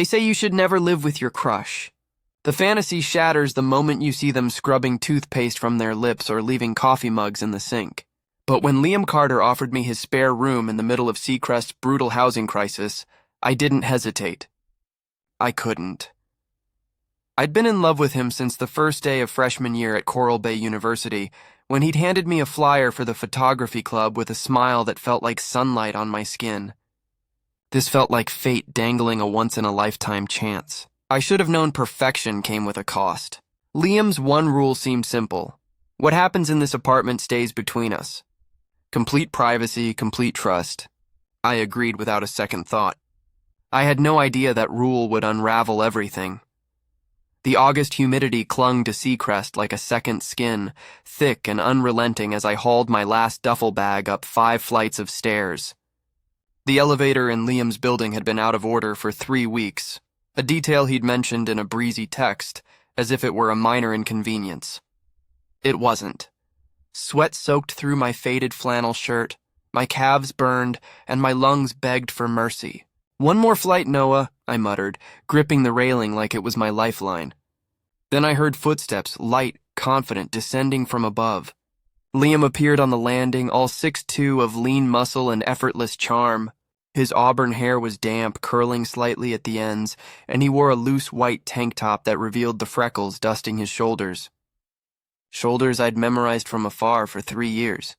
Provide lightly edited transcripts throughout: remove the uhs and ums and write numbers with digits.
They say you should never live with your crush. The fantasy shatters the moment you see them scrubbing toothpaste from their lips or leaving coffee mugs in the sink. But when Liam Carter offered me his spare room in the middle of Seacrest's brutal housing crisis, I didn't hesitate. I couldn't. I'd been in love with him since the first day of freshman year at Coral Bay University, when he'd handed me a flyer for the photography club with a smile that felt like sunlight on my skin. This felt like fate dangling a once-in-a-lifetime chance. I should have known perfection came with a cost. Liam's one rule seemed simple. What happens in this apartment stays between us. Complete privacy, complete trust. I agreed without a second thought. I had no idea that rule would unravel everything. The August humidity clung to Seacrest like a second skin, thick and unrelenting as I hauled my last duffel bag up 5 flights of stairs. The elevator in Liam's building had been out of order for 3 weeks, a detail he'd mentioned in a breezy text, as if it were a minor inconvenience. It wasn't. Sweat soaked through my faded flannel shirt, my calves burned, and my lungs begged for mercy. "One more flight, Noah," I muttered, gripping the railing like it was my lifeline. Then I heard footsteps, light, confident, descending from above. Liam appeared on the landing, all 6'2" of lean muscle and effortless charm. His auburn hair was damp, curling slightly at the ends, and he wore a loose white tank top that revealed the freckles dusting his shoulders. Shoulders I'd memorized from afar for 3 years.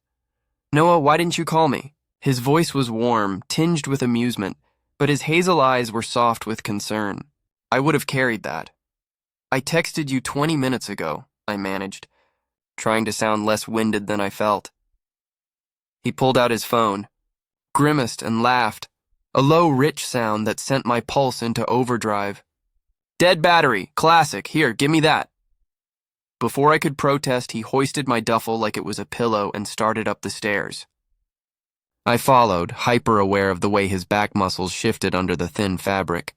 "Noah, why didn't you call me?" His voice was warm, tinged with amusement, but his hazel eyes were soft with concern. I would have carried that. "I texted you 20 minutes ago," I managed, trying to sound less winded than I felt. He pulled out his phone, grimaced and laughed, a low, rich sound that sent my pulse into overdrive. "Dead battery, classic, here, give me that." Before I could protest, he hoisted my duffel like it was a pillow and started up the stairs. I followed, hyper-aware of the way his back muscles shifted under the thin fabric,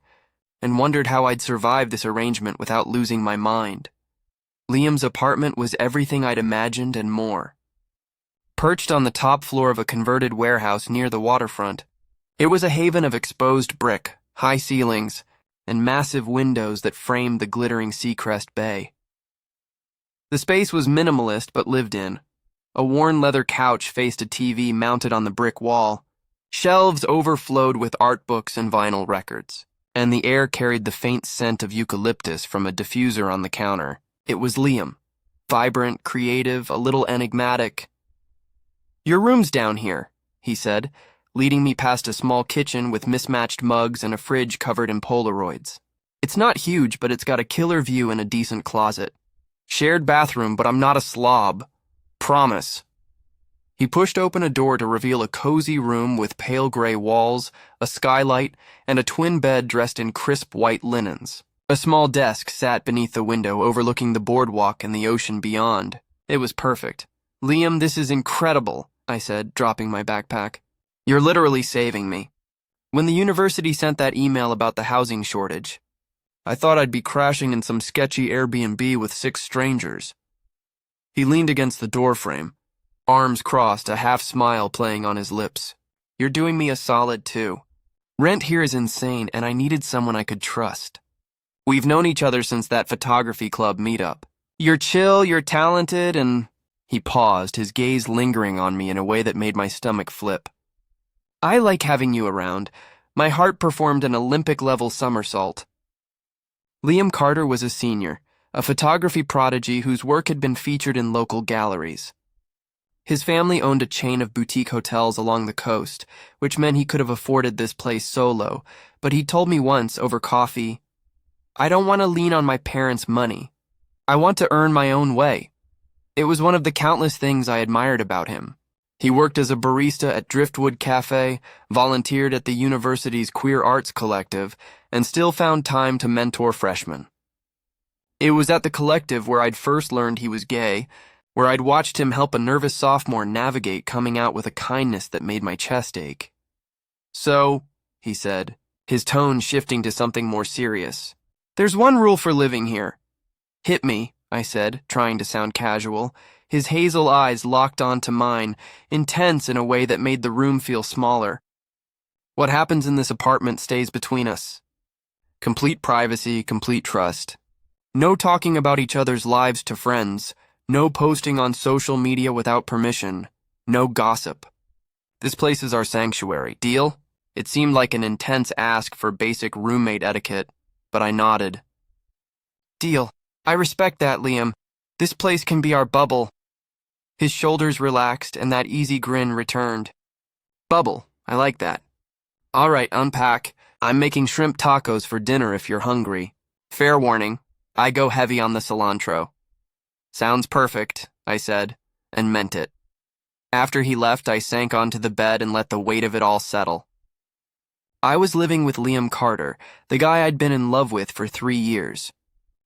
and wondered how I'd survive this arrangement without losing my mind. Liam's apartment was everything I'd imagined and more. Perched on the top floor of a converted warehouse near the waterfront, it was a haven of exposed brick, high ceilings, and massive windows that framed the glittering Seacrest Bay. The space was minimalist but lived in. A worn leather couch faced a TV mounted on the brick wall. Shelves overflowed with art books and vinyl records, and the air carried the faint scent of eucalyptus from a diffuser on the counter. It was Liam. Vibrant, creative, a little enigmatic. "Your room's down here," he said, leading me past a small kitchen with mismatched mugs and a fridge covered in Polaroids. "It's not huge, but it's got a killer view and a decent closet. Shared bathroom, but I'm not a slob. Promise." He pushed open a door to reveal a cozy room with pale gray walls, a skylight, and a twin bed dressed in crisp white linens. A small desk sat beneath the window overlooking the boardwalk and the ocean beyond. It was perfect. "Liam, this is incredible," I said, dropping my backpack. "You're literally saving me. When the university sent that email about the housing shortage, I thought I'd be crashing in some sketchy Airbnb with 6 strangers. He leaned against the doorframe, arms crossed, a half-smile playing on his lips. "You're doing me a solid, too. Rent here is insane, and I needed someone I could trust. We've known each other since that photography club meetup. You're chill, you're talented, and..." He paused, his gaze lingering on me in a way that made my stomach flip. "I like having you around." My heart performed an Olympic-level somersault. Liam Carter was a senior, a photography prodigy whose work had been featured in local galleries. His family owned a chain of boutique hotels along the coast, which meant he could have afforded this place solo, but he told me once, over coffee, "I don't want to lean on my parents' money. I want to earn my own way." It was one of the countless things I admired about him. He worked as a barista at Driftwood Cafe, volunteered at the university's Queer Arts Collective, and still found time to mentor freshmen. It was at the collective where I'd first learned he was gay, where I'd watched him help a nervous sophomore navigate coming out with a kindness that made my chest ache. "So," he said, his tone shifting to something more serious, "there's one rule for living here." "Hit me," I said, trying to sound casual. His hazel eyes locked onto mine, intense in a way that made the room feel smaller. "What happens in this apartment stays between us. Complete privacy, complete trust. No talking about each other's lives to friends. No posting on social media without permission. No gossip. This place is our sanctuary. Deal? It seemed like an intense ask for basic roommate etiquette, but I nodded. Deal. I respect that, Liam. This place can be our bubble. His shoulders relaxed, and that easy grin returned. Bubble. I like that. All right, unpack. I'm making shrimp tacos for dinner if you're hungry. Fair warning, I go heavy on the cilantro. Sounds perfect, I said, and meant it. After he left, I sank onto the bed and let the weight of it all settle. I was living with Liam Carter, the guy I'd been in love with for 3 years.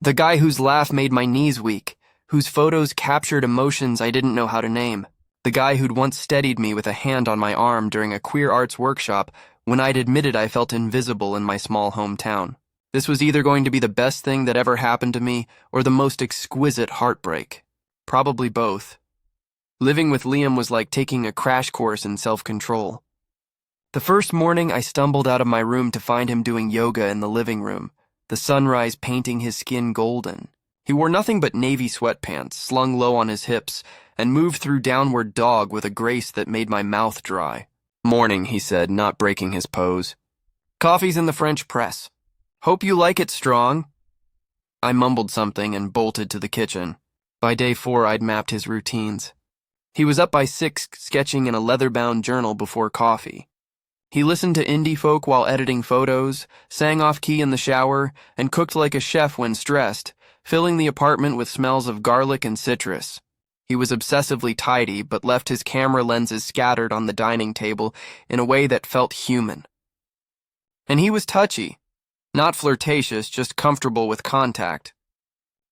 The guy whose laugh made my knees weak, whose photos captured emotions I didn't know how to name. The guy who'd once steadied me with a hand on my arm during a queer arts workshop when I'd admitted I felt invisible in my small hometown. This was either going to be the best thing that ever happened to me or the most exquisite heartbreak. Probably both. Living with Liam was like taking a crash course in self-control. The first morning, I stumbled out of my room to find him doing yoga in the living room, the sunrise painting his skin golden. He wore nothing but navy sweatpants, slung low on his hips, and moved through downward dog with a grace that made my mouth dry. Morning, he said, not breaking his pose. Coffee's in the French press. Hope you like it strong. I mumbled something and bolted to the kitchen. By day 4, I'd mapped his routines. He was up by 6, sketching in a leather-bound journal before coffee. He listened to indie folk while editing photos, sang off-key in the shower, and cooked like a chef when stressed, filling the apartment with smells of garlic and citrus. He was obsessively tidy, but left his camera lenses scattered on the dining table in a way that felt human. And he was touchy. Not flirtatious, just comfortable with contact.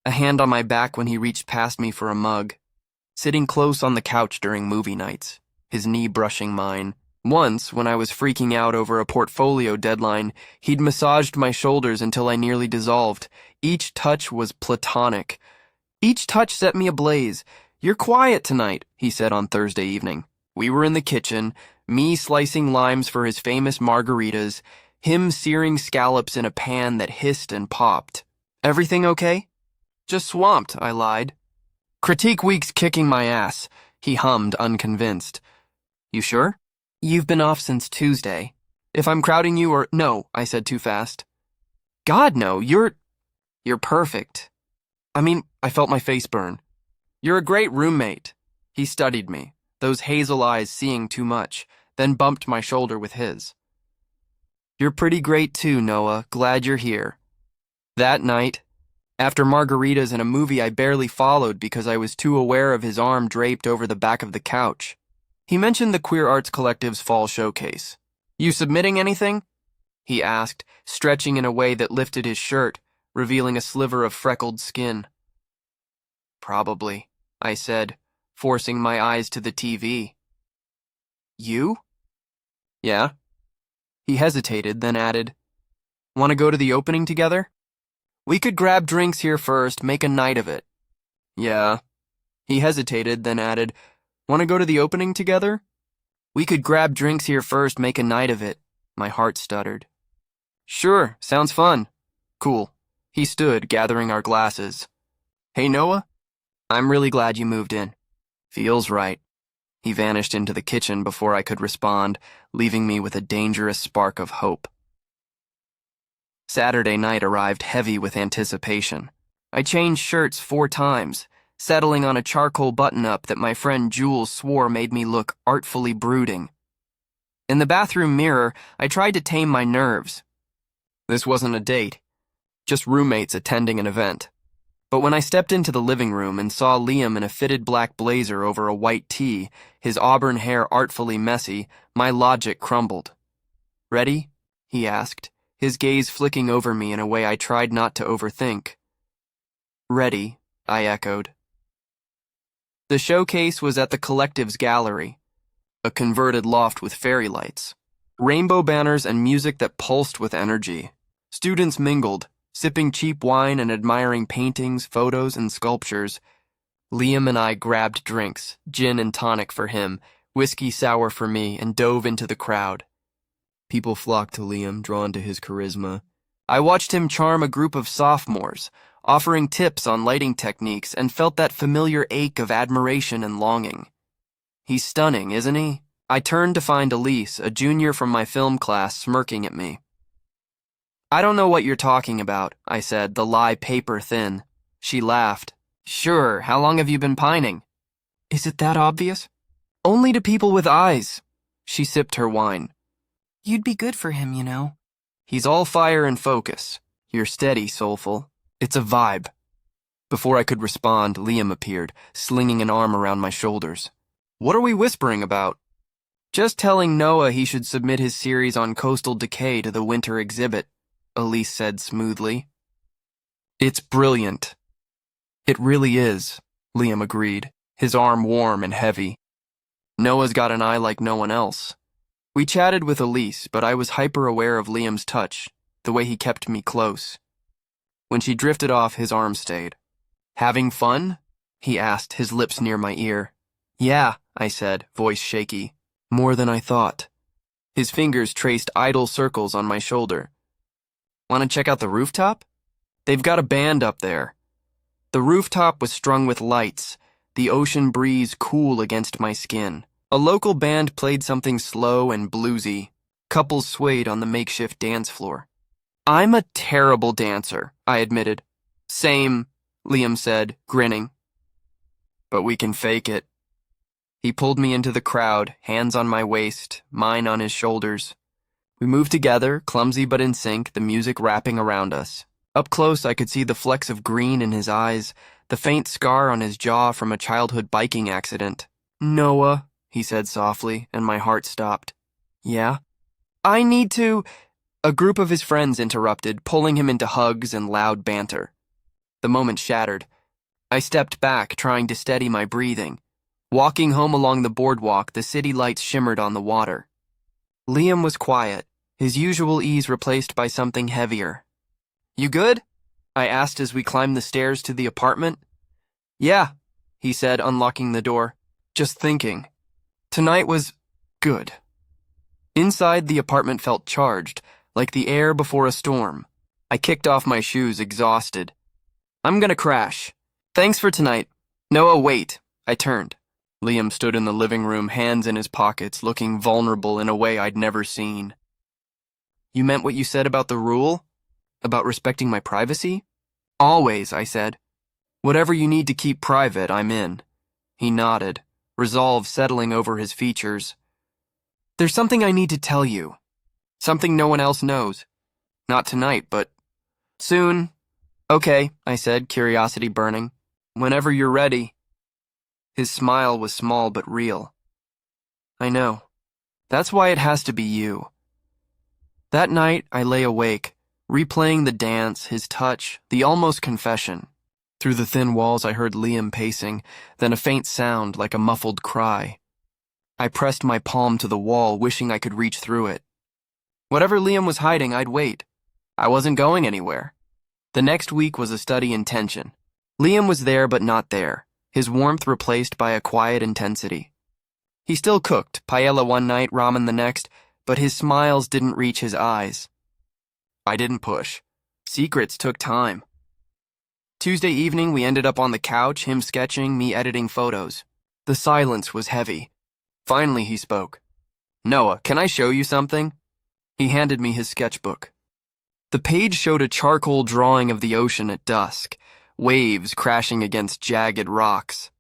A hand on my back when he reached past me for a mug. Sitting close on the couch during movie nights, his knee brushing mine. Once, when I was freaking out over a portfolio deadline, he'd massaged my shoulders until I nearly dissolved. Each touch was platonic. Each touch set me ablaze. You're quiet tonight, he said on Thursday evening. We were in the kitchen, me slicing limes for his famous margaritas, him searing scallops in a pan that hissed and popped. Everything okay? Just swamped, I lied. Critique week's kicking my ass, he hummed, unconvinced. You sure? You've been off since Tuesday. If I'm crowding you or— No, I said too fast. God, no, you're perfect. I felt my face burn. You're a great roommate. He studied me, those hazel eyes seeing too much, then bumped my shoulder with his. You're pretty great too, Noah. Glad you're here. That night, after margaritas and a movie I barely followed because I was too aware of his arm draped over the back of the couch, he mentioned the Queer Arts Collective's fall showcase. You submitting anything? He asked, stretching in a way that lifted his shirt, revealing a sliver of freckled skin. Probably, I said, forcing my eyes to the TV. You? Yeah. He hesitated, then added, Want to go to the opening together? We could grab drinks here first, make a night of it. Yeah. He hesitated, then added, Want to go to the opening together? We could grab drinks here first, make a night of it. My heart stuttered. Sure, sounds fun. Cool. He stood, gathering our glasses. Hey, Noah? I'm really glad you moved in. Feels right. He vanished into the kitchen before I could respond, leaving me with a dangerous spark of hope. Saturday night arrived heavy with anticipation. I changed shirts 4 times, settling on a charcoal button-up that my friend Jules swore made me look artfully brooding. In the bathroom mirror, I tried to tame my nerves. This wasn't a date, just roommates attending an event. But when I stepped into the living room and saw Liam in a fitted black blazer over a white tee, his auburn hair artfully messy, my logic crumbled. Ready? He asked, his gaze flicking over me in a way I tried not to overthink. Ready, I echoed. The showcase was at the Collective's gallery, a converted loft with fairy lights, rainbow banners and music that pulsed with energy. Students mingled, sipping cheap wine and admiring paintings, photos, and sculptures. Liam and I grabbed drinks, gin and tonic for him, whiskey sour for me, and dove into the crowd. People flocked to Liam, drawn to his charisma. I watched him charm a group of sophomores, offering tips on lighting techniques, and felt that familiar ache of admiration and longing. He's stunning, isn't he? I turned to find Elise, a junior from my film class, smirking at me. I don't know what you're talking about, I said, the lie paper thin. She laughed. Sure, how long have you been pining? Is it that obvious? Only to people with eyes. She sipped her wine. You'd be good for him, you know. He's all fire and focus. You're steady, soulful. It's a vibe. Before I could respond, Liam appeared, slinging an arm around my shoulders. What are we whispering about? Just telling Noah he should submit his series on coastal decay to the winter exhibit, Elise said smoothly. It's brilliant. It really is, Liam agreed, his arm warm and heavy. Noah's got an eye like no one else. We chatted with Elise, but I was hyper-aware of Liam's touch, the way he kept me close. When she drifted off, his arm stayed. Having fun? He asked, his lips near my ear. Yeah, I said, voice shaky. More than I thought. His fingers traced idle circles on my shoulder. Want to check out the rooftop? They've got a band up there. The rooftop was strung with lights, the ocean breeze cool against my skin. A local band played something slow and bluesy. Couples swayed on the makeshift dance floor. I'm a terrible dancer, I admitted. Same, Liam said, grinning. But we can fake it. He pulled me into the crowd, hands on my waist, mine on his shoulders. We moved together, clumsy but in sync, the music wrapping around us. Up close, I could see the flecks of green in his eyes, the faint scar on his jaw from a childhood biking accident. Noah, he said softly, and my heart stopped. Yeah? I need to... A group of his friends interrupted, pulling him into hugs and loud banter. The moment shattered. I stepped back, trying to steady my breathing. Walking home along the boardwalk, the city lights shimmered on the water. Liam was quiet, his usual ease replaced by something heavier. You good? I asked as we climbed the stairs to the apartment. Yeah, he said, unlocking the door. Just thinking. Tonight was good. Inside, the apartment felt charged, like the air before a storm. I kicked off my shoes, exhausted. I'm gonna crash. Thanks for tonight. Noah, wait. I turned. Liam stood in the living room, hands in his pockets, looking vulnerable in a way I'd never seen. You meant what you said about the rule? About respecting my privacy? Always, I said. Whatever you need to keep private, I'm in. He nodded, resolve settling over his features. There's something I need to tell you. Something no one else knows. Not tonight, but soon. Okay, I said, curiosity burning. Whenever you're ready. His smile was small but real. I know. That's why it has to be you. That night, I lay awake, replaying the dance, his touch, the almost confession. Through the thin walls, I heard Liam pacing, then a faint sound like a muffled cry. I pressed my palm to the wall, wishing I could reach through it. Whatever Liam was hiding, I'd wait. I wasn't going anywhere. The next week was a study in tension. Liam was there but not there, his warmth replaced by a quiet intensity. He still cooked, paella one night, ramen the next, but his smiles didn't reach his eyes. I didn't push. Secrets took time. Tuesday evening, we ended up on the couch, him sketching, me editing photos. The silence was heavy. Finally, he spoke. Noah, can I show you something? He handed me his sketchbook. The page showed a charcoal drawing of the ocean at dusk, waves crashing against jagged rocks.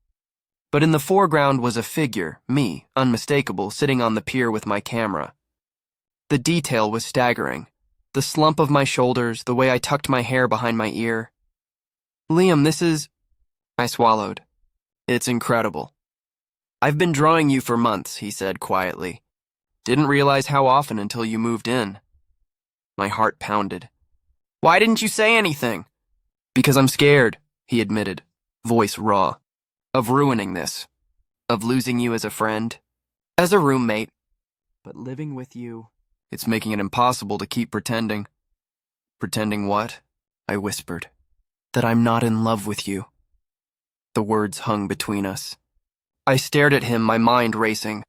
But in the foreground was a figure, me, unmistakable, sitting on the pier with my camera. The detail was staggering. The slump of my shoulders, the way I tucked my hair behind my ear. Liam, this is... I swallowed. It's incredible. I've been drawing you for months, he said quietly. Didn't realize how often until you moved in. My heart pounded. Why didn't you say anything? Because I'm scared, he admitted, voice raw. Of ruining this. Of losing you as a friend. As a roommate. But living with you, it's making it impossible to keep pretending. Pretending what? I whispered. That I'm not in love with you. The words hung between us. I stared at him, my mind racing.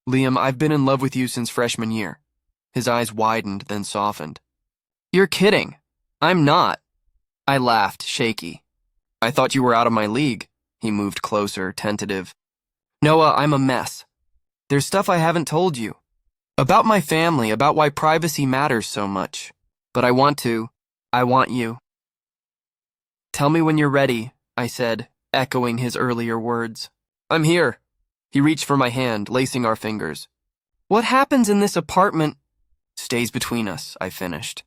Liam, I've been in love with you since freshman year. His eyes widened, then softened. You're kidding. I'm not. I laughed, shaky. I thought you were out of my league. He moved closer, tentative. Noah, I'm a mess. There's stuff I haven't told you. About my family, about why privacy matters so much. But I want you. Tell me when you're ready, I said, echoing his earlier words. I'm here. He reached for my hand, lacing our fingers. What happens in this apartment stays between us, I finished.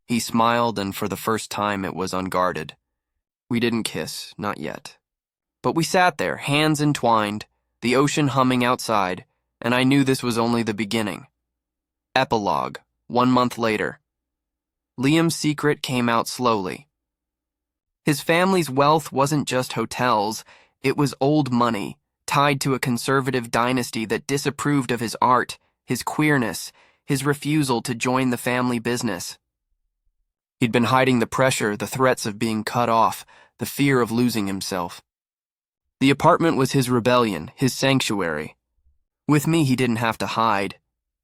He smiled, and for the first time it was unguarded. We didn't kiss, not yet. But we sat there, hands entwined, the ocean humming outside, and I knew this was only the beginning. Epilogue, 1 month later. Liam's secret came out slowly. His family's wealth wasn't just hotels, it was old money, tied to a conservative dynasty that disapproved of his art, his queerness, his refusal to join the family business. He'd been hiding the pressure, the threats of being cut off, the fear of losing himself. The apartment was his rebellion, his sanctuary. With me, he didn't have to hide.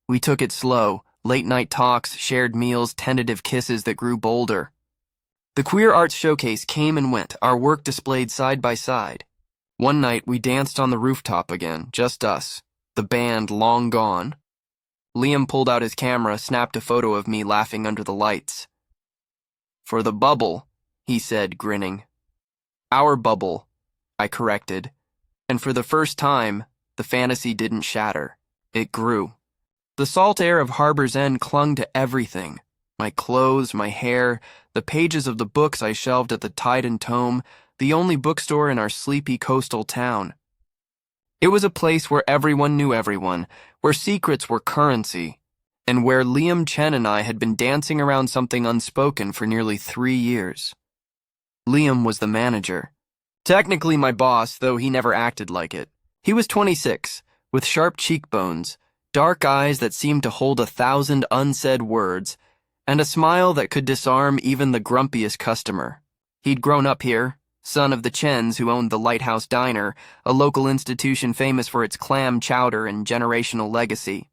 We took it slow, late-night talks, shared meals, tentative kisses that grew bolder. The Queer Arts Showcase came and went, our work displayed side by side. One night, we danced on the rooftop again, just us, the band long gone. Liam pulled out his camera, snapped a photo of me laughing under the lights. For the bubble, he said, grinning. Our bubble, I corrected. And for the first time, the fantasy didn't shatter. It grew. The salt air of Harbor's End clung to everything. My clothes, my hair, the pages of the books I shelved at the Tide and Tome, the only bookstore in our sleepy coastal town. It was a place where everyone knew everyone, where secrets were currency, and where Liam Chen and I had been dancing around something unspoken for nearly 3 years. Liam was the manager. Technically my boss, though he never acted like it. He was 26, with sharp cheekbones, dark eyes that seemed to hold 1,000 unsaid words, and a smile that could disarm even the grumpiest customer. He'd grown up here, son of the Chens who owned the Lighthouse Diner, a local institution famous for its clam chowder and generational legacy.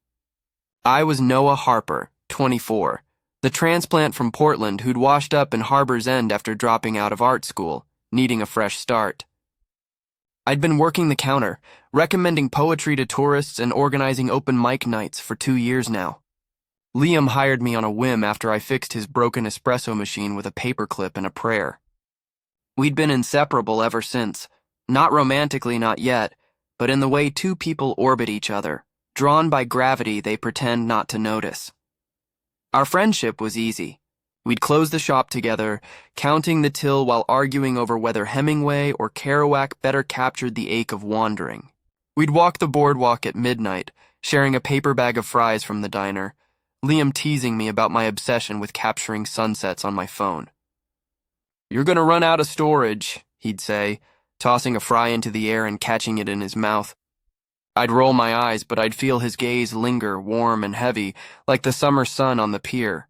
I was Noah Harper, 24, the transplant from Portland who'd washed up in Harbor's End after dropping out of art school, needing a fresh start. I'd been working the counter, recommending poetry to tourists and organizing open mic nights for 2 years now. Liam hired me on a whim after I fixed his broken espresso machine with a paperclip and a prayer. We'd been inseparable ever since, not romantically, not yet, but in the way two people orbit each other, drawn by gravity they pretend not to notice. Our friendship was easy. We'd close the shop together, counting the till while arguing over whether Hemingway or Kerouac better captured the ache of wandering. We'd walk the boardwalk at midnight, sharing a paper bag of fries from the diner, Liam teasing me about my obsession with capturing sunsets on my phone. You're gonna run out of storage, he'd say, tossing a fry into the air and catching it in his mouth. I'd roll my eyes, but I'd feel his gaze linger, warm and heavy, like the summer sun on the pier.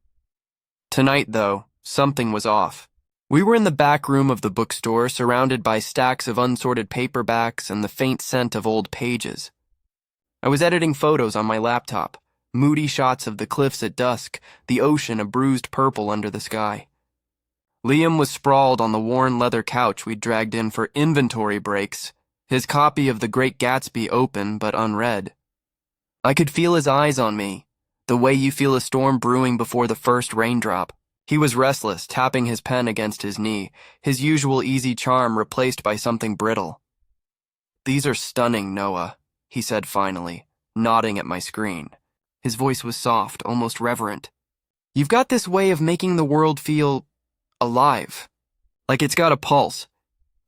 Tonight, though, something was off. We were in the back room of the bookstore, surrounded by stacks of unsorted paperbacks and the faint scent of old pages. I was editing photos on my laptop, moody shots of the cliffs at dusk, the ocean a bruised purple under the sky. Liam was sprawled on the worn leather couch we'd dragged in for inventory breaks, his copy of The Great Gatsby open but unread. I could feel his eyes on me, the way you feel a storm brewing before the first raindrop. He was restless, tapping his pen against his knee, his usual easy charm replaced by something brittle. These are stunning, Noah, he said finally, nodding at my screen. His voice was soft, almost reverent. You've got this way of making the world feel alive, like it's got a pulse.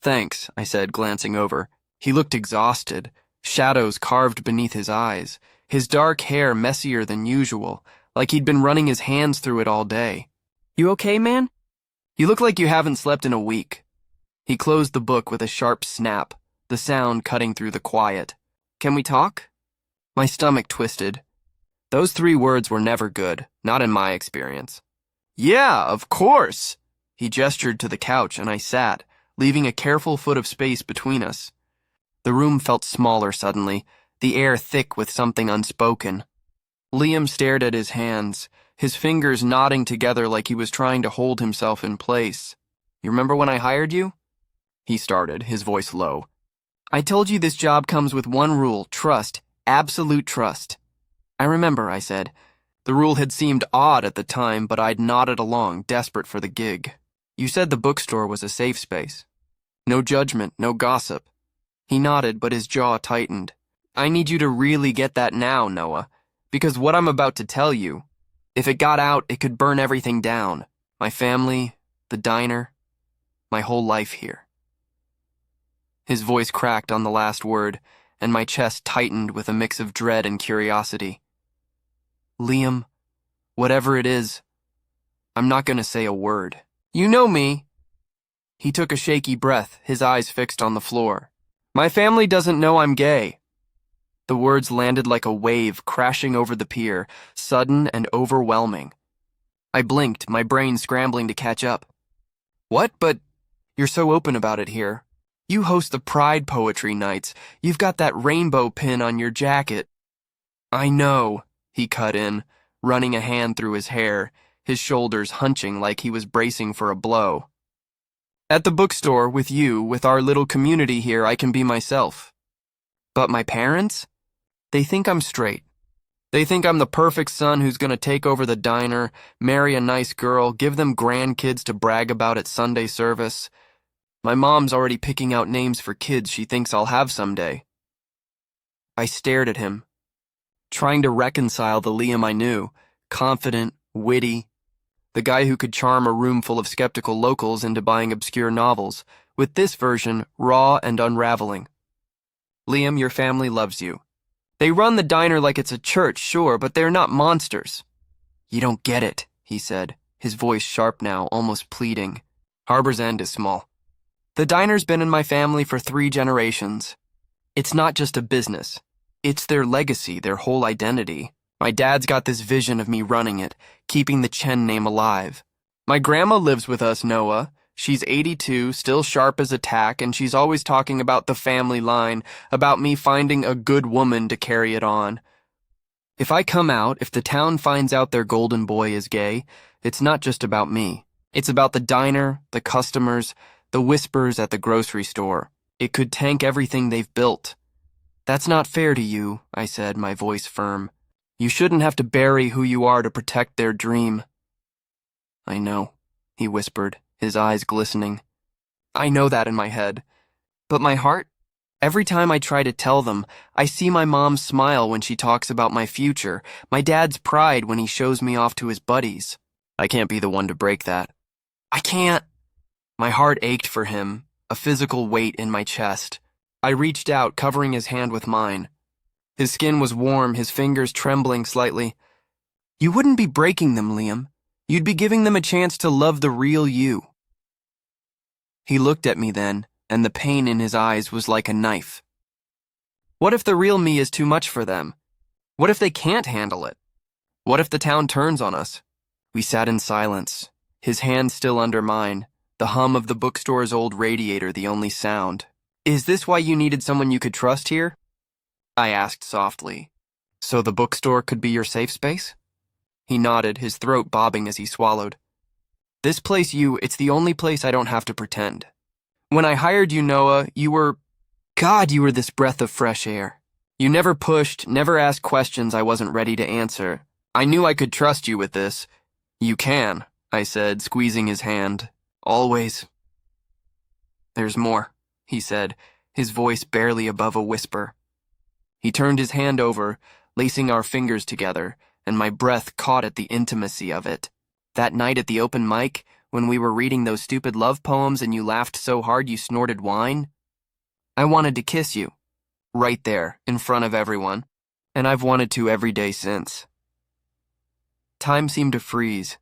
Thanks, I said, glancing over. He looked exhausted, shadows carved beneath his eyes, his dark hair messier than usual, like he'd been running his hands through it all day. You okay, man? You look like you haven't slept in a week. He closed the book with a sharp snap, the sound cutting through the quiet. Can we talk? My stomach twisted. Those 3 words were never good, not in my experience. Yeah, of course. He gestured to the couch and I sat, leaving a careful foot of space between us. The room felt smaller suddenly, the air thick with something unspoken. Liam stared at his hands, his fingers knotting together like he was trying to hold himself in place. "You remember when I hired you?" He started, his voice low. "I told you this job comes with one rule, trust, absolute trust." "I remember," I said. The rule had seemed odd at the time, but I'd nodded along, desperate for the gig. "You said the bookstore was a safe space. No judgment, no gossip." He nodded, but his jaw tightened. "I need you to really get that now, Noah, because what I'm about to tell you, if it got out, it could burn everything down. My family, the diner, my whole life here." His voice cracked on the last word, and my chest tightened with a mix of dread and curiosity. "Liam, whatever it is, I'm not going to say a word. You know me." He took a shaky breath, his eyes fixed on the floor. "My family doesn't know I'm gay." The words landed like a wave crashing over the pier, sudden and overwhelming. I blinked, my brain scrambling to catch up. "What? But you're so open about it here. You host the Pride Poetry Nights. You've got that rainbow pin on your jacket." "I know," he cut in, running a hand through his hair, his shoulders hunching like he was bracing for a blow. "At the bookstore, with you, with our little community here, I can be myself. But my parents? They think I'm straight. They think I'm the perfect son who's going to take over the diner, marry a nice girl, give them grandkids to brag about at Sunday service. My mom's already picking out names for kids she thinks I'll have someday." I stared at him, trying to reconcile the Liam I knew, confident, witty, the guy who could charm a room full of skeptical locals into buying obscure novels, with this version raw and unraveling. "Liam, your family loves you. They run the diner like it's a church, sure, but they're not monsters." "You don't get it," he said, his voice sharp now, almost pleading. "Harbor's End is small. The diner's been in my family for 3 generations. It's not just a business. It's their legacy, their whole identity. My dad's got this vision of me running it, keeping the Chen name alive. My grandma lives with us, Noah. She's 82, still sharp as a tack, and she's always talking about the family line, about me finding a good woman to carry it on. If I come out, if the town finds out their golden boy is gay, it's not just about me. It's about the diner, the customers, the whispers at the grocery store. It could tank everything they've built." "That's not fair to you," I said, my voice firm. "You shouldn't have to bury who you are to protect their dream." "I know," he whispered, his eyes glistening. "I know that in my head. But my heart? Every time I try to tell them, I see my mom smile when she talks about my future, my dad's pride when he shows me off to his buddies. I can't be the one to break that. I can't." My heart ached for him, a physical weight in my chest. I reached out, covering his hand with mine. His skin was warm, his fingers trembling slightly. "You wouldn't be breaking them, Liam. You'd be giving them a chance to love the real you." He looked at me then, and the pain in his eyes was like a knife. "What if the real me is too much for them? What if they can't handle it? What if the town turns on us?" We sat in silence, his hand still under mine, the hum of the bookstore's old radiator the only sound. "Is this why you needed someone you could trust here?" I asked softly. "So the bookstore could be your safe space?" He nodded, his throat bobbing as he swallowed. "This place, it's the only place I don't have to pretend. When I hired you, Noah, you were this breath of fresh air. You never pushed, never asked questions I wasn't ready to answer. I knew I could trust you with this." "You can," I said, squeezing his hand. "Always." "There's more," he said, his voice barely above a whisper. He turned his hand over, lacing our fingers together, and my breath caught at the intimacy of it. "That night at the open mic, when we were reading those stupid love poems and you laughed so hard you snorted wine, I wanted to kiss you, right there, in front of everyone, and I've wanted to every day since." Time seemed to freeze,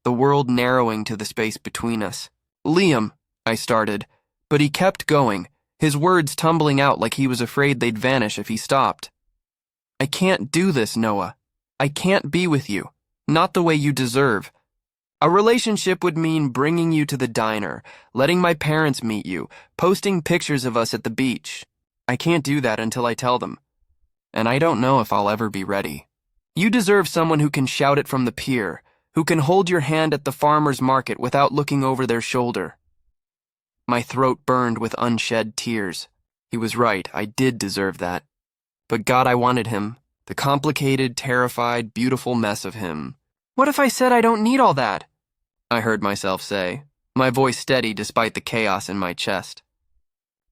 the world narrowing to the space between us. "Liam," I started, but he kept going, his words tumbling out like he was afraid they'd vanish if he stopped. "I can't do this, Noah. I can't be with you. Not the way you deserve. A relationship would mean bringing you to the diner, letting my parents meet you, posting pictures of us at the beach. I can't do that until I tell them. And I don't know if I'll ever be ready." You deserve someone who can shout it from the pier, who can hold your hand at the farmer's market without looking over their shoulder. My throat burned with unshed tears. He was right, I did deserve that. But God, I wanted him. The complicated, terrified, beautiful mess of him. What if I said I don't need all that? I heard myself say, my voice steady despite the chaos in my chest.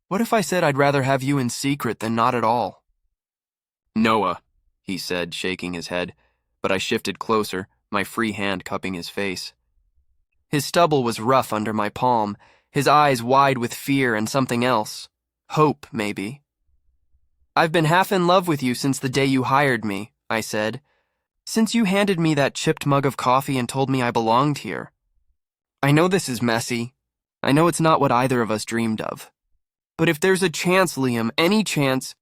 What if I said I'd rather have you in secret than not at all? Noah, he said, shaking his head, but I shifted closer, my free hand cupping his face. His stubble was rough under my palm, his eyes wide with fear and something else. Hope, maybe. I've been half in love with you since the day you hired me, I said. Since you handed me that chipped mug of coffee and told me I belonged here. I know this is messy. I know it's not what either of us dreamed of. But if there's a chance, Liam, any chance...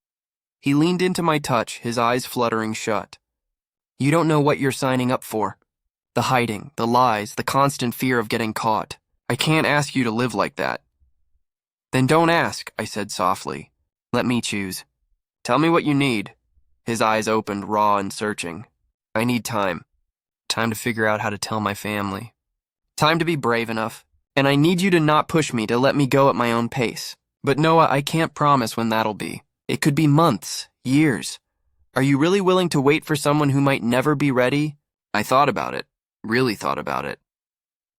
He leaned into my touch, his eyes fluttering shut. You don't know what you're signing up for. The hiding, the lies, the constant fear of getting caught. I can't ask you to live like that. Then don't ask, I said softly. Let me choose. Tell me what you need. His eyes opened, raw and searching. I need time. Time to figure out how to tell my family. Time to be brave enough. And I need you to not push me, to let me go at my own pace. But Noah, I can't promise when that'll be. It could be months, years. Are you really willing to wait for someone who might never be ready? I thought about it. Really thought about it.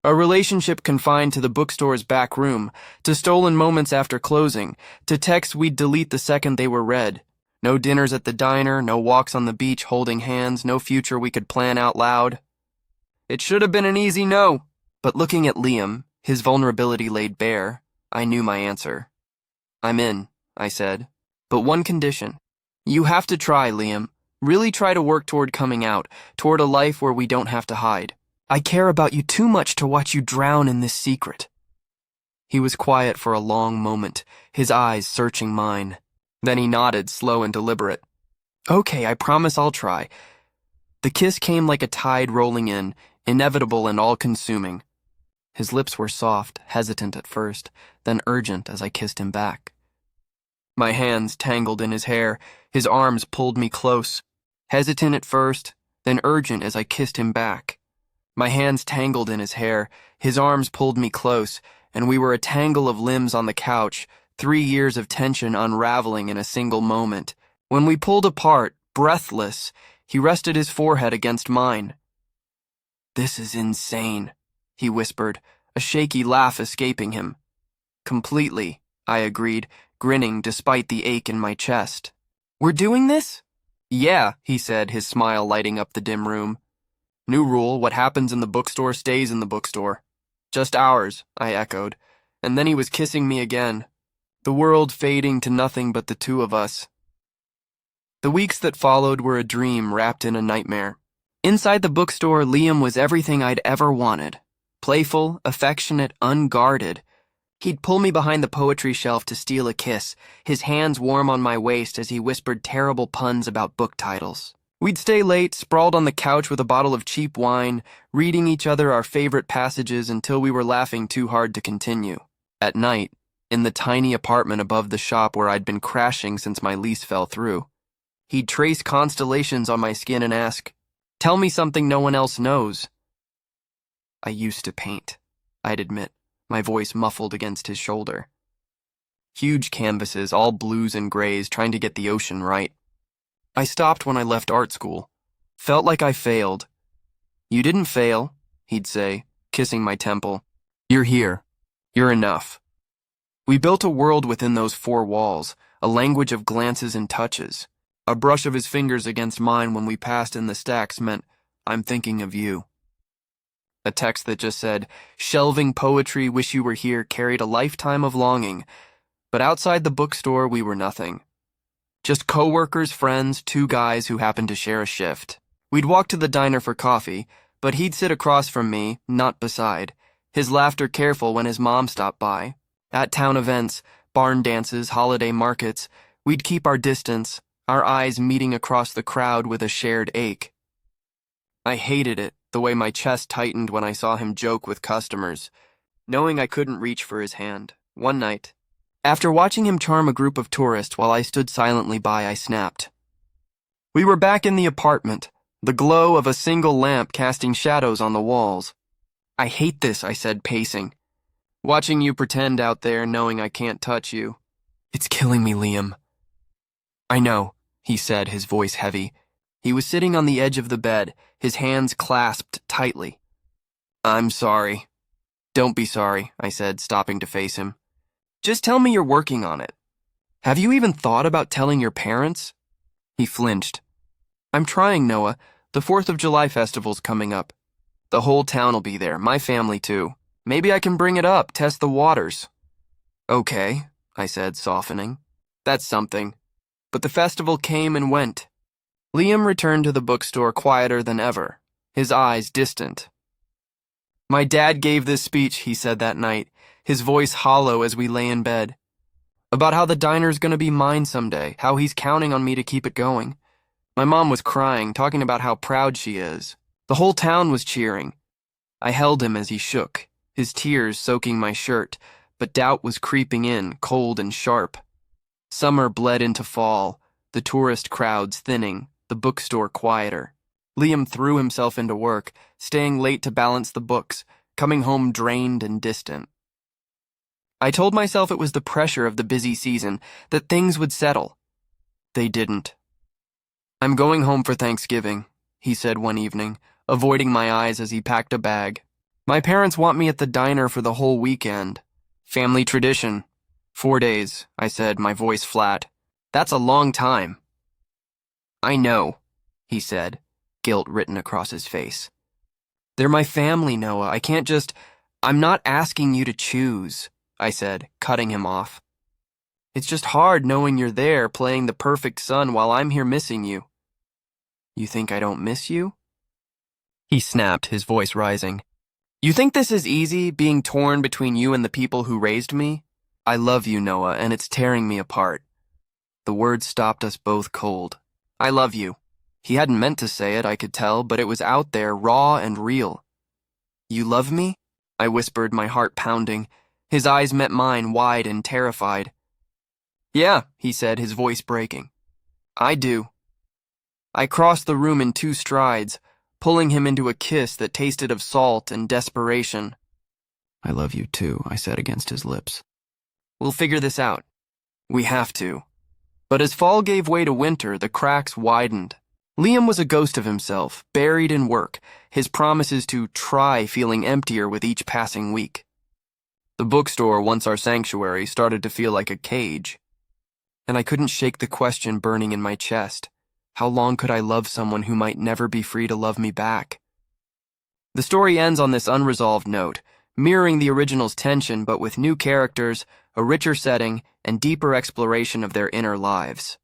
A relationship confined to the bookstore's back room, to stolen moments after closing, to texts we'd delete the second they were read. No dinners at the diner, no walks on the beach holding hands, no future we could plan out loud. It should have been an easy no. But looking at Liam, his vulnerability laid bare, I knew my answer. I'm in, I said. But one condition. You have to try, Liam. Really try to work toward coming out, toward a life where we don't have to hide. I care about you too much to watch you drown in this secret. He was quiet for a long moment, his eyes searching mine. Then he nodded, slow and deliberate. Okay, I promise I'll try. The kiss came like a tide rolling in, inevitable and all-consuming. His lips were soft, hesitant at first, then urgent as I kissed him back. My hands tangled in his hair, his arms pulled me close. Hesitant at first, then urgent as I kissed him back. My hands tangled in his hair, his arms pulled me close, and we were a tangle of limbs on the couch, 3 years of tension unraveling in a single moment. When we pulled apart, breathless, he rested his forehead against mine. This is insane, he whispered, a shaky laugh escaping him. Completely, I agreed, grinning despite the ache in my chest. We're doing this? Yeah, he said, his smile lighting up the dim room. New rule, what happens in the bookstore stays in the bookstore. Just ours, I echoed, and then he was kissing me again. The world fading to nothing but the two of us. The weeks that followed were a dream wrapped in a nightmare. Inside the bookstore, Liam was everything I'd ever wanted. Playful, affectionate, unguarded. He'd pull me behind the poetry shelf to steal a kiss, his hands warm on my waist as he whispered terrible puns about book titles. We'd stay late, sprawled on the couch with a bottle of cheap wine, reading each other our favorite passages until we were laughing too hard to continue. At night, in the tiny apartment above the shop where I'd been crashing since my lease fell through, he'd trace constellations on my skin and ask, "Tell me something no one else knows." I used to paint, I'd admit, my voice muffled against his shoulder. Huge canvases, all blues and grays, trying to get the ocean right. I stopped when I left art school. Felt like I failed. You didn't fail, he'd say, kissing my temple. You're here. You're enough. We built a world within those 4 walls, a language of glances and touches. A brush of his fingers against mine when we passed in the stacks meant, I'm thinking of you. A text that just said, shelving poetry, wish you were here, carried a lifetime of longing. But outside the bookstore, we were nothing. Just coworkers, friends, 2 guys who happened to share a shift. We'd walk to the diner for coffee, but he'd sit across from me, not beside, his laughter careful when his mom stopped by. At town events, barn dances, holiday markets, we'd keep our distance, our eyes meeting across the crowd with a shared ache. I hated it, the way my chest tightened when I saw him joke with customers, knowing I couldn't reach for his hand. One night, after watching him charm a group of tourists while I stood silently by, I snapped. We were back in the apartment, the glow of a single lamp casting shadows on the walls. I hate this, I said, pacing. Watching you pretend out there knowing I can't touch you. It's killing me, Liam. I know, he said, his voice heavy. He was sitting on the edge of the bed, his hands clasped tightly. I'm sorry. Don't be sorry, I said, stopping to face him. Just tell me you're working on it. Have you even thought about telling your parents? He flinched. I'm trying, Noah. The 4th of July festival's coming up. The whole town will be there, my family too. Maybe I can bring it up, test the waters. Okay, I said, softening. That's something. But the festival came and went. Liam returned to the bookstore quieter than ever, his eyes distant. My dad gave this speech, he said that night, his voice hollow as we lay in bed. About how the diner's gonna be mine someday, how he's counting on me to keep it going. My mom was crying, talking about how proud she is. The whole town was cheering. I held him as he shook, his tears soaking my shirt, but doubt was creeping in, cold and sharp. Summer bled into fall, the tourist crowds thinning, the bookstore quieter. Liam threw himself into work, staying late to balance the books, coming home drained and distant. I told myself it was the pressure of the busy season, that things would settle. They didn't. I'm going home for Thanksgiving, he said one evening, avoiding my eyes as he packed a bag. My parents want me at the diner for the whole weekend. Family tradition. 4 days, I said, my voice flat. That's a long time. I know, he said, guilt written across his face. They're my family, Noah. I can't just... I'm not asking you to choose, I said, cutting him off. It's just hard knowing you're there playing the perfect son while I'm here missing you. You think I don't miss you? He snapped, his voice rising. You think this is easy, being torn between you and the people who raised me? I love you, Noah, and it's tearing me apart. The words stopped us both cold. I love you. He hadn't meant to say it, I could tell, but it was out there, raw and real. You love me? I whispered, my heart pounding. His eyes met mine, wide and terrified. Yeah, he said, his voice breaking. I do. I crossed the room in 2 strides, pulling him into a kiss that tasted of salt and desperation. I love you too, I said against his lips. We'll figure this out. We have to. But as fall gave way to winter, the cracks widened. Liam was a ghost of himself, buried in work, his promises to try feeling emptier with each passing week. The bookstore, once our sanctuary, started to feel like a cage. And I couldn't shake the question burning in my chest. How long could I love someone who might never be free to love me back? The story ends on this unresolved note, mirroring the original's tension but with new characters, a richer setting, and deeper exploration of their inner lives.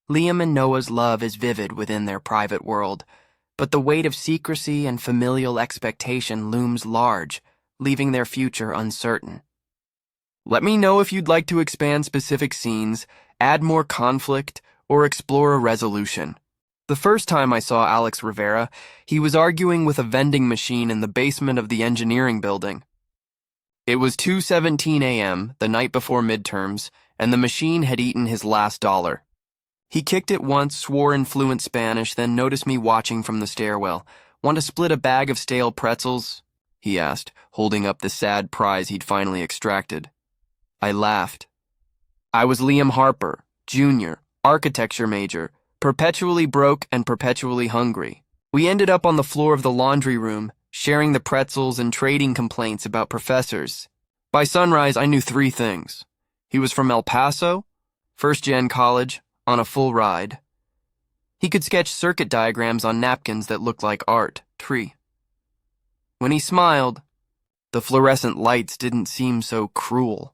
Liam and Noah's love is vivid within their private world, but the weight of secrecy and familial expectation looms large, leaving their future uncertain. Let me know if you'd like to expand specific scenes, add more conflict, or explore a resolution. The first time I saw Alex Rivera, he was arguing with a vending machine in the basement of the engineering building. It was 2:17 a.m., the night before midterms, and the machine had eaten his last dollar. He kicked it once, swore in fluent Spanish, then noticed me watching from the stairwell. Want to split a bag of stale pretzels? He asked, holding up the sad prize he'd finally extracted. I laughed. I was Liam Harper, Jr., architecture major, perpetually broke and perpetually hungry. We ended up on the floor of the laundry room, sharing the pretzels and trading complaints about professors. By sunrise, I knew 3 things. He was from El Paso, first-gen college, on a full ride. He could sketch circuit diagrams on napkins that looked like art, tree. When he smiled, the fluorescent lights didn't seem so cruel.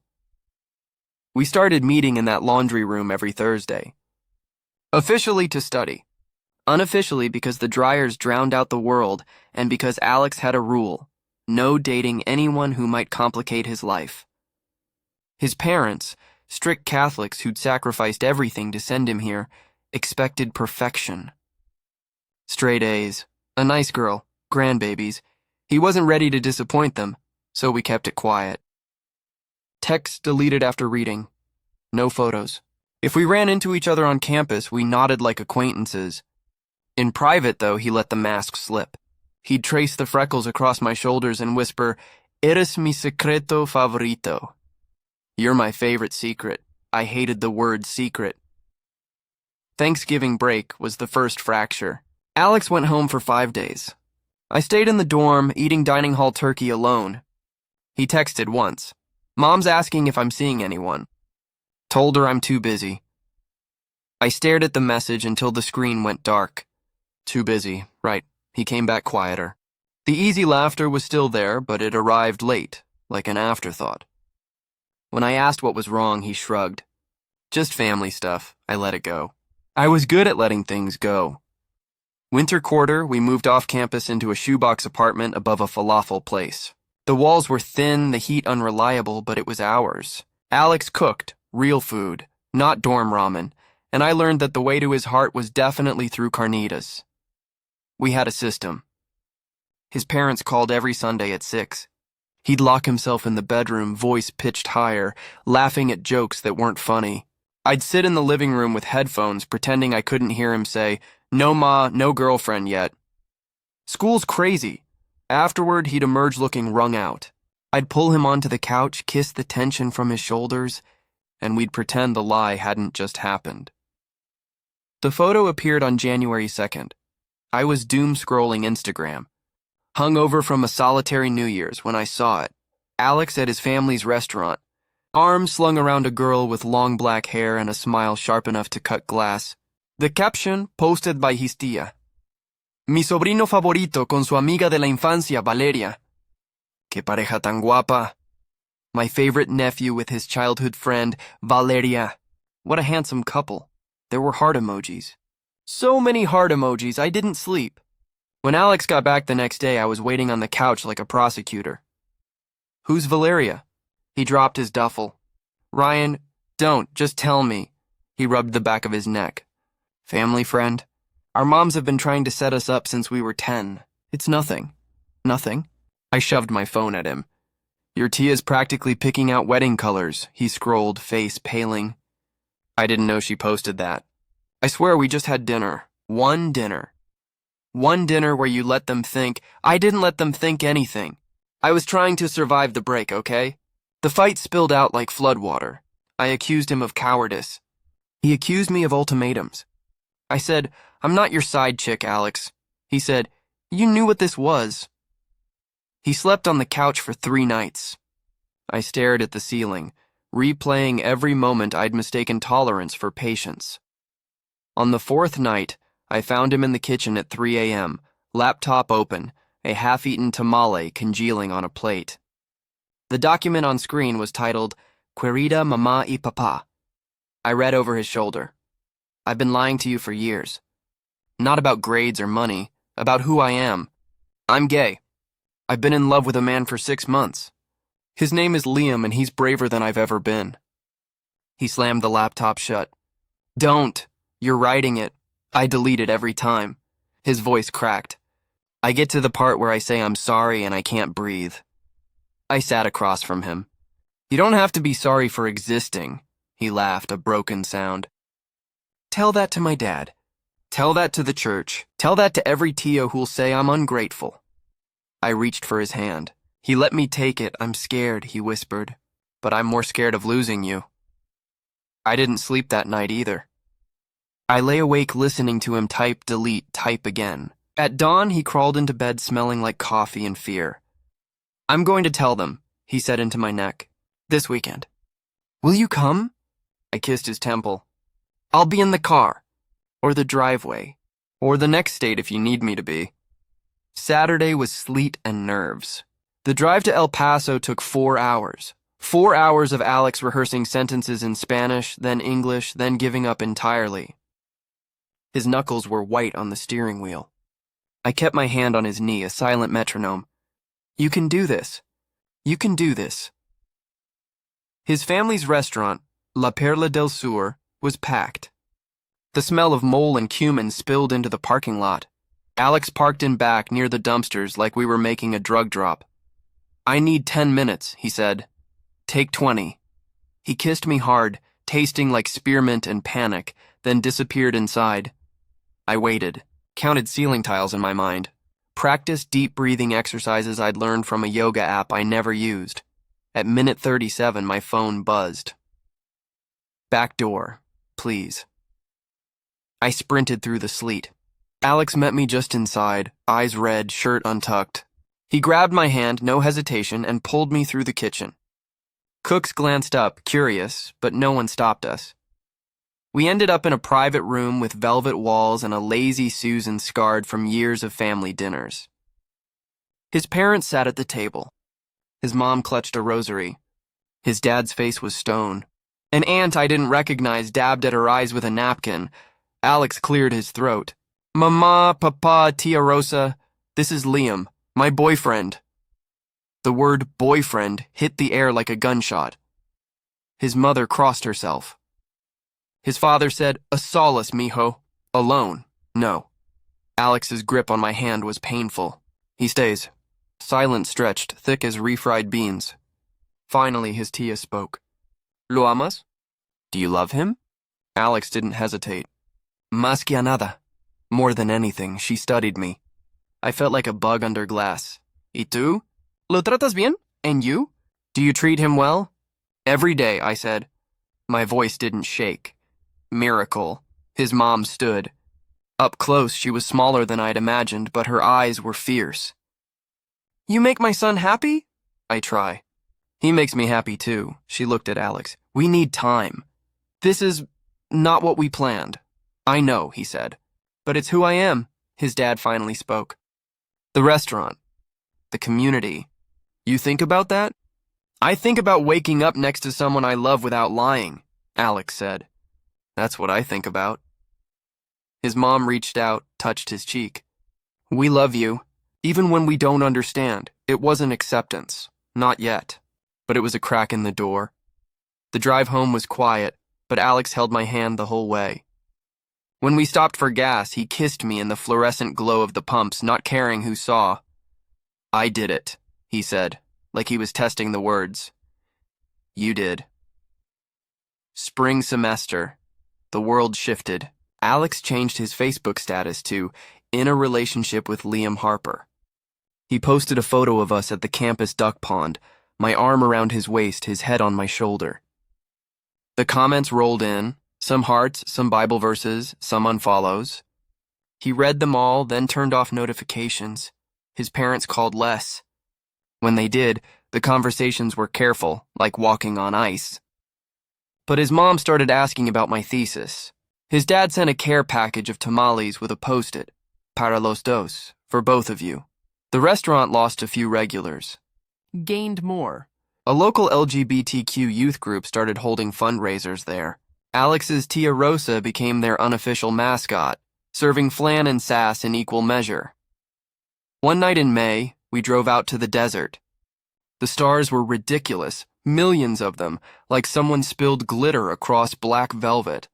We started meeting in that laundry room every Thursday. Officially to study. Unofficially because the dryers drowned out the world and because Alex had a rule, no dating anyone who might complicate his life. His parents, strict Catholics who'd sacrificed everything to send him here, expected perfection. Straight A's, a nice girl, grandbabies. He wasn't ready to disappoint them, so we kept it quiet. Texts deleted after reading. No photos. If we ran into each other on campus, we nodded like acquaintances. In private, though, he let the mask slip. He'd trace the freckles across my shoulders and whisper, "Eres mi secreto favorito." You're my favorite secret. I hated the word secret. Thanksgiving break was the first fracture. Alex went home for 5 days. I stayed in the dorm, eating dining hall turkey alone. He texted once. "Mom's asking if I'm seeing anyone." Told her I'm too busy. I stared at the message until the screen went dark. Too busy, right. He came back quieter. The easy laughter was still there, but it arrived late, like an afterthought. When I asked what was wrong, he shrugged. Just family stuff. I let it go. I was good at letting things go. Winter quarter, we moved off campus into a shoebox apartment above a falafel place. The walls were thin, the heat unreliable, but it was ours. Alex cooked, real food, not dorm ramen, and I learned that the way to his heart was definitely through carnitas. We had a system. His parents called every Sunday at 6. He'd lock himself in the bedroom, voice pitched higher, laughing at jokes that weren't funny. I'd sit in the living room with headphones, pretending I couldn't hear him say, "No ma, no girlfriend yet." School's crazy. Afterward, he'd emerge looking wrung out. I'd pull him onto the couch, kiss the tension from his shoulders, and we'd pretend the lie hadn't just happened. The photo appeared on January 2nd. I was doom-scrolling Instagram. Hungover from a solitary New Year's when I saw it. Alex at his family's restaurant, arms slung around a girl with long black hair and a smile sharp enough to cut glass. The caption, posted by his tía. Mi sobrino favorito con su amiga de la infancia, Valeria. Que pareja tan guapa. My favorite nephew with his childhood friend, Valeria. What a handsome couple. There were heart emojis. So many heart emojis, I didn't sleep. When Alex got back the next day, I was waiting on the couch like a prosecutor. "Who's Valeria?" He dropped his duffel. "Ryan, don't, just tell me." He rubbed the back of his neck. "Family friend. Our moms have been trying to set us up since we were 10. It's nothing." "Nothing?" I shoved my phone at him. "Your Tia's practically picking out wedding colors," he scrolled, face paling. I didn't know she posted that. "I swear we just had dinner. One dinner. One dinner where you let them think." I didn't let them think anything. I was trying to survive the break, okay? The fight spilled out like floodwater. I accused him of cowardice. He accused me of ultimatums. I said, "I'm not your side chick, Alex." He said, "You knew what this was." He slept on the couch for 3 nights. I stared at the ceiling, replaying every moment I'd mistaken tolerance for patience. On the 4th night, I found him in the kitchen at 3 a.m., laptop open, a half-eaten tamale congealing on a plate. The document on screen was titled, "Querida Mamá y Papá." I read over his shoulder. "I've been lying to you for years. Not about grades or money, about who I am. I'm gay. I've been in love with a man for 6 months. His name is Liam, and he's braver than I've ever been." He slammed the laptop shut. "Don't. You're writing it." I delete it every time. His voice cracked. I get to the part where I say I'm sorry and I can't breathe. I sat across from him. "You don't have to be sorry for existing." He laughed, a broken sound. "Tell that to my dad. Tell that to the church. Tell that to every Tio who'll say I'm ungrateful." I reached for his hand. He let me take it. "I'm scared," he whispered. "But I'm more scared of losing you." I didn't sleep that night either. I lay awake listening to him type, delete, type again. At dawn, he crawled into bed smelling like coffee and fear. "I'm going to tell them," he said into my neck. "This weekend." "Will you come?" I kissed his temple. "I'll be in the car, or the driveway, or the next state if you need me to be." Saturday was sleet and nerves. The drive to El Paso took 4 hours. 4 hours of Alex rehearsing sentences in Spanish, then English, then giving up entirely. His knuckles were white on the steering wheel. I kept my hand on his knee, a silent metronome. "You can do this. You can do this." His family's restaurant, La Perla del Sur, was packed. The smell of mole and cumin spilled into the parking lot. Alex parked in back near the dumpsters like we were making a drug drop. "I need 10 minutes, he said. "Take 20. He kissed me hard, tasting like spearmint and panic, then disappeared inside. I waited. counted ceiling tiles in my mind, practiced deep breathing exercises I'd learned from a yoga app I never used. At minute 37, my phone buzzed. Back door, please. I sprinted through the sleet. Alex met me just inside, eyes red, shirt untucked. He grabbed my hand, no hesitation, and pulled me through the kitchen. Cooks glanced up, curious, but no one stopped us. We ended up in a private room with velvet walls and a lazy Susan scarred from years of family dinners. His parents sat at the table. His mom clutched a rosary. His dad's face was stone. An aunt I didn't recognize dabbed at her eyes with a napkin. Alex cleared his throat. Mama, Papa, Tia Rosa, this is Liam, my boyfriend. The word boyfriend hit the air like a gunshot. His mother crossed herself. His father said, a solace, mijo. Alone, no. Alex's grip on my hand was painful. He stays. Silence stretched, thick as refried beans. Finally, his tia spoke. ¿Lo amas? Do you love him? Alex didn't hesitate. Más que a nada. More than anything, she studied me. I felt like a bug under glass. ¿Y tú? ¿Lo tratas bien? And you? Do you treat him well? Every day, I said. My voice didn't shake. Miracle. His mom stood. Up close, she was smaller than I'd imagined, but her eyes were fierce. You make my son happy? I try. He makes me happy too. She looked at Alex. We need time. This is not what we planned. I know, he said. But it's who I am, his dad finally spoke. The restaurant. The community. You think about that? I think about waking up next to someone I love without lying, Alex said. That's what I think about. His mom reached out, touched his cheek. We love you. Even when we don't understand, it wasn't acceptance. Not yet. But it was a crack in the door. The drive home was quiet, but Alex held my hand the whole way. When we stopped for gas, he kissed me in the fluorescent glow of the pumps, not caring who saw. I did it, he said, like he was testing the words. You did. Spring semester. The world shifted. Alex changed his Facebook status to, in a relationship with Liam Harper. He posted a photo of us at the campus duck pond, my arm around his waist, his head on my shoulder. The comments rolled in, some hearts, some Bible verses, some unfollows. He read them all, then turned off notifications. His parents called less. When they did, the conversations were careful, like walking on ice. But his mom started asking about my thesis. His dad sent a care package of tamales with a post-it, para los dos, for both of you. The restaurant lost a few regulars. Gained more. A local LGBTQ youth group started holding fundraisers there. Alex's Tia Rosa became their unofficial mascot, serving flan and sass in equal measure. One night in May, we drove out to the desert. The stars were ridiculous, millions of them, like someone spilled glitter across black velvet.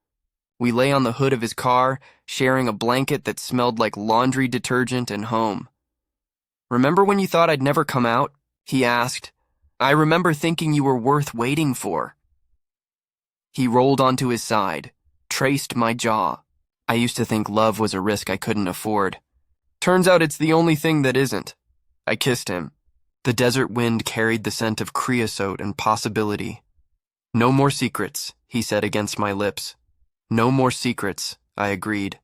We lay on the hood of his car, sharing a blanket that smelled like laundry detergent and home. Remember when you thought I'd never come out? He asked. I remember thinking you were worth waiting for. He rolled onto his side, traced my jaw. I used to think love was a risk I couldn't afford. Turns out it's the only thing that isn't. I kissed him. The desert wind carried the scent of creosote and possibility. No more secrets, he said against my lips. No more secrets, I agreed.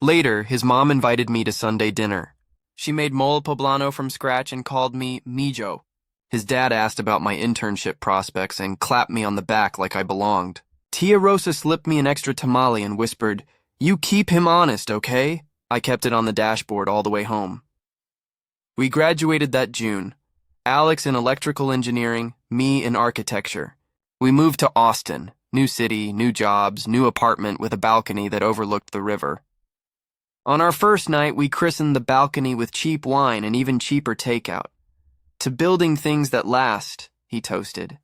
Later, his mom invited me to Sunday dinner. She made mole poblano from scratch and called me Mijo. His dad asked about my internship prospects and clapped me on the back like I belonged. Tia Rosa slipped me an extra tamale and whispered, You keep him honest, okay? I kept it on the dashboard all the way home. We graduated that June. Alex in electrical engineering, me in architecture. We moved to Austin, new city, new jobs, new apartment with a balcony that overlooked the river. On our first night, we christened the balcony with cheap wine and even cheaper takeout. To building things that last, he toasted.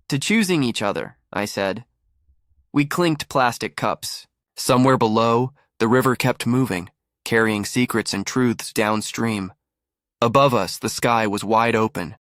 To choosing each other, I said. We clinked plastic cups. Somewhere below, the river kept moving, carrying secrets and truths downstream. Above us, the sky was wide open,